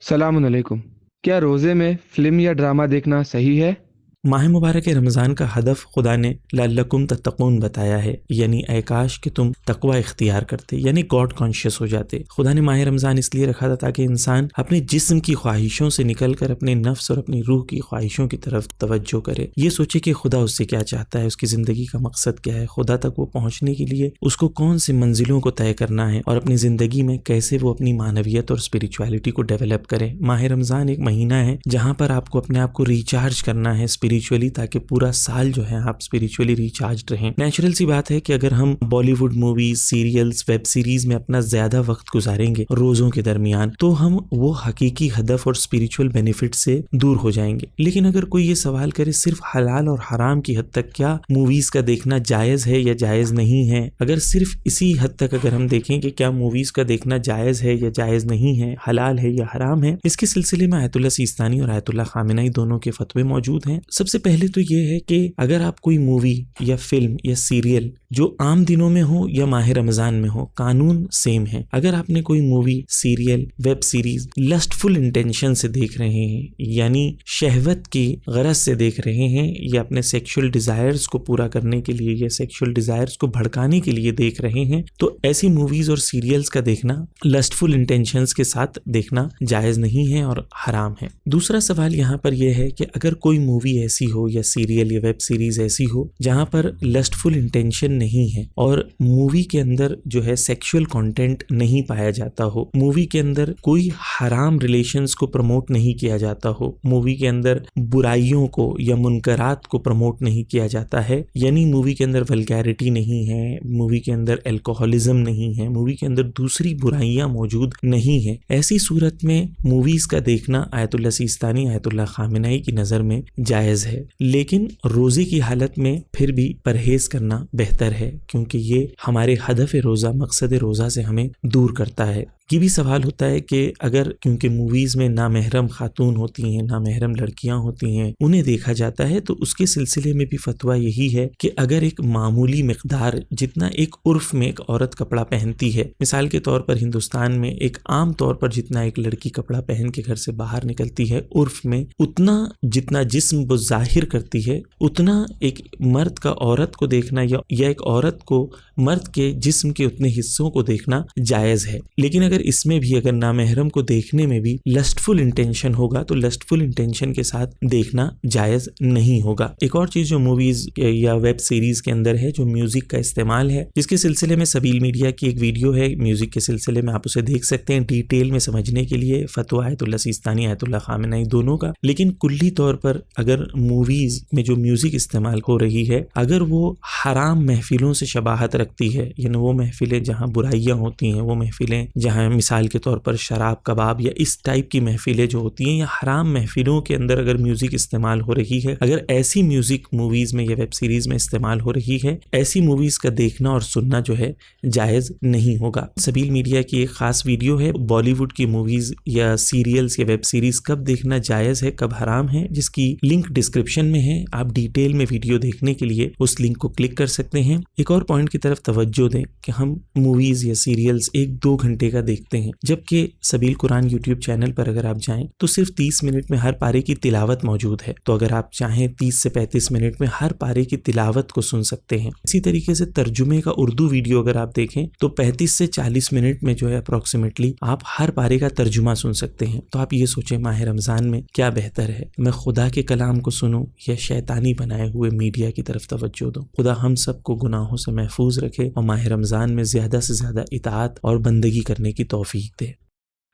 सलाम अलैकुम। क्या रोज़े में फ़िल्म या ड्रामा देखना सही है? माह मुबारक रमज़ान का हदफ खुदा ने लअल्लकुम तत्तकून बताया है, यानी ऐ काश कि तुम तकवा इख्तियार करते, यानी गॉड कॉन्शियस हो जाते। खुदा ने माह रमज़ान इसलिए रखा था ताकि इंसान अपने जिस्म की ख्वाहिशों से निकल कर अपने नफ्स और अपनी रूह की ख्वाहिशों की तरफ तवज्जो करे, ये सोचे कि खुदा उससे क्या चाहता है, उसकी ज़िंदगी का मकसद क्या है, खुदा तक वो पहुँचने के लिए उसको कौन सी मंजिलों को तय करना है और अपनी ज़िंदगी में कैसे वो अपनी मानवियत और स्पिरिचुअलिटी को डेवलप करे। माह रमज़ान एक महीना है जहाँ पर आपको अपने आप को रिचार्ज करना है स्पिरिचुअली, ताकि पूरा साल जो है आप स्पिरिचुअली रिचार्ज रहें। नेचुरल सी बात है कि अगर हम Bollywood movies, serials, web series में अपना ज्यादा वक्त गुजारेंगे रोजों के दरमियान, तो हम वो हकीकी हदफ और स्पिरिचुअल बेनिफिट से दूर हो जाएंगे। लेकिन अगर कोई ये सवाल करे सिर्फ हलाल और हराम की हद तक क्या मूवीज का देखना जायज है या जायज नहीं है, अगर सिर्फ इसी हद तक अगर हम देखें कि क्या मूवीज का देखना जायज है या जायज नहीं है, हलाल है या हराम है, इसके सिलसिले में आयतुल्लाह सिस्तानी और आयतुल्लाह खामेनी दोनों के फतवे मौजूद हैं। सबसे पहले तो ये है कि अगर आप कोई मूवी या फिल्म या सीरियल जो आम दिनों में हो या माह रमजान में हो, कानून सेम है। अगर आपने कोई movie, serial, web series lustful intention से देख रहे हैं, यानी शहवत की गरज से देख रहे हैं, या अपने सेक्सुअल डिजायर्स को पूरा करने के लिए या सेक्सुअल डिजायर्स को भड़काने के लिए देख रहे हैं, तो ऐसी मूवीज और सीरियल्स का देखना लस्टफुल इंटेंशंस के साथ देखना जायज नहीं है और हराम है। दूसरा सवाल यहाँ पर यह है कि अगर कोई मूवी ऐसी हो या सीरियल या वेब सीरीज ऐसी हो जहां पर लस्टफुल इंटेंशन नहीं है और मूवी के अंदर जो है सेक्सुअल कंटेंट नहीं पाया जाता हो, मूवी के अंदर कोई हराम रिलेशंस को प्रमोट नहीं किया जाता हो, मूवी के अंदर बुराइयों को या मुनकरात को प्रमोट नहीं किया जाता है, यानी मूवी के अंदर वल्गैरिटी नहीं है, मूवी के अंदर अल्कोहलिज्म नहीं है, मूवी के अंदर दूसरी बुराइयां मौजूद नहीं है, ऐसी सूरत में मूवीज का देखना आयतुल्लाह सिस्तानी, आयतुल्लाह खामेनी की नज़र में जायज़ है। लेकिन रोज़े की हालत में फिर भी परहेज करना बेहतर है, क्योंकि ये हमारे हदफ रोज़ा, मकसद रोज़ा से हमें दूर करता है। ये भी सवाल होता है कि अगर, क्योंकि मूवीज़ में नामहरम खातून होती हैं, नामहरम लड़कियां होती हैं, उन्हें देखा जाता है, तो उसके सिलसिले में भी फतवा यही है कि अगर एक मामूली मिकदार जितना एक उर्फ में एक औरत कपड़ा पहनती है, मिसाल के तौर पर हिंदुस्तान में एक आम तौर पर जितना एक लड़की कपड़ा पहन के घर से बाहर निकलती है उर्फ में, उतना जितना जिस्म वो जाहिर करती है, उतना एक मर्द का औरत को देखना या एक औरत को मर्द के जिस्म के उतने हिस्सों को देखना जायज़ है। लेकिन अगर इसमें भी अगर नामहरम को देखने में भी लस्टफुल इंटेंशन होगा तो लस्टफुल इंटेंशन के साथ देखना जायज़ नहीं होगा। एक और चीज़ जो मूवीज़ या वेब सीरीज़ के अंदर है, जो म्यूज़िक का इस्तेमाल है, जिसके सिलसिले में सबील मीडिया की एक वीडियो है म्यूज़िक के सिलसिले में, आप उसे देख सकते हैं डिटेल में समझने के लिए। फतवा आयतुल्लाह सिस्तानी, आयतुल्लाह खामेनी दोनों का। लेकिन कुल्ली तौर पर अगर मूवीज़ में जो म्यूज़िक इस्तेमाल हो रही है, अगर वो हराम महफिलों से शबाहत रखती है, यानी वो महफिलें जहाँ बुराइयाँ होती हैं, वो महफिलें जहाँ मिसाल के तौर पर शराब, कबाब या इस टाइप की महफिलें जो होती हैं, या हराम महफिलों के अंदर अगर म्यूज़िक इस्तेमाल हो रही है, अगर ऐसी म्यूज़िक मूवीज़ में या वेब सीरीज़ में इस्तेमाल हो रही है, ऐसी मूवीज़ का देखना और सुनना जो है जायज़ नहीं होगा। सबील मीडिया की एक ख़ास वीडियो है बॉलीवुड की मूवीज़ या सीरियल्स या वेब सीरीज़ कब देखना जायज़ है, कब हराम है, जिसकी लिंक डिस्क्रिप्शन में है। आप डिटेल में वीडियो देखने के लिए उस लिंक को क्लिक कर सकते हैं। एक और पॉइंट की तरफ तवज्जो दें कि हम मूवीज़ या सीरियल्स 1-2 घंटे का देखते हैं, जबकि सबील कुरान यूट्यूब चैनल पर अगर आप जाएं तो सिर्फ 30 मिनट में हर पारे की तिलावत मौजूद है। तो अगर आप चाहें 30 से 35 मिनट में हर पारे की तिलावत को सुन सकते हैं। इसी तरीके से तर्जुमे का उर्दू वीडियो अगर आप देखें तो 35 से 40 मिनट में जो है अप्रोक्सीमेटली आप हर पारे का तर्जुमा सुन सकते हैं। तो आप ये सोचें माह रमज़ान में क्या बेहतर है, मैं खुदा के कलाम को सुनूं या शैतानी बनाए हुए मीडिया की तरफ तवज्जो दूं। खुदा हम सबको गुनाहों से महफूज रखे और माह रमज़ान में ज़्यादा से ज़्यादा इताअत और बंदगी करने की तौफीक दे।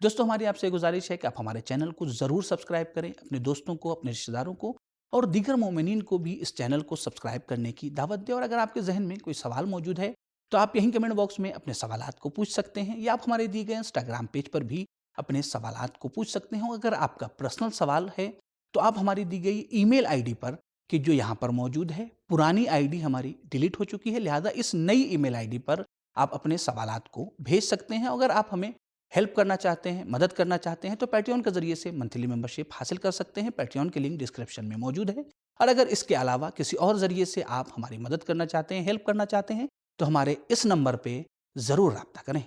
दोस्तों, हमारी आपसे गुजारिश है कि आप हमारे चैनल को ज़रूर सब्सक्राइब करें, अपने दोस्तों को, अपने रिश्तेदारों को और दीगर मोमिनीन को भी इस चैनल को सब्सक्राइब करने की दावत दें। और अगर आपके जहन में कोई सवाल मौजूद है तो आप यहीं कमेंट बॉक्स में अपने सवालात को पूछ सकते हैं, या आप हमारे दिए गए इंस्टाग्राम पेज पर भी अपने सवालात को पूछ सकते हैं। अगर आपका पर्सनल सवाल है तो आप हमारी दी गई ईमेल आईडी पर, कि जो यहाँ पर मौजूद है, पुरानी आईडी हमारी डिलीट हो चुकी है, लिहाजा इस नई ईमेल आईडी पर आप अपने सवालात को भेज सकते हैं। अगर आप हमें हेल्प करना चाहते हैं, मदद करना चाहते हैं, तो पैट्रियन के जरिए से मंथली मेंबरशिप हासिल कर सकते हैं। पैट्रियन की लिंक डिस्क्रिप्शन में मौजूद है। और अगर इसके अलावा किसी और जरिए से आप हमारी मदद करना चाहते हैं, हेल्प करना चाहते हैं, तो हमारे इस नंबर पे ज़रूर रब्ता करें।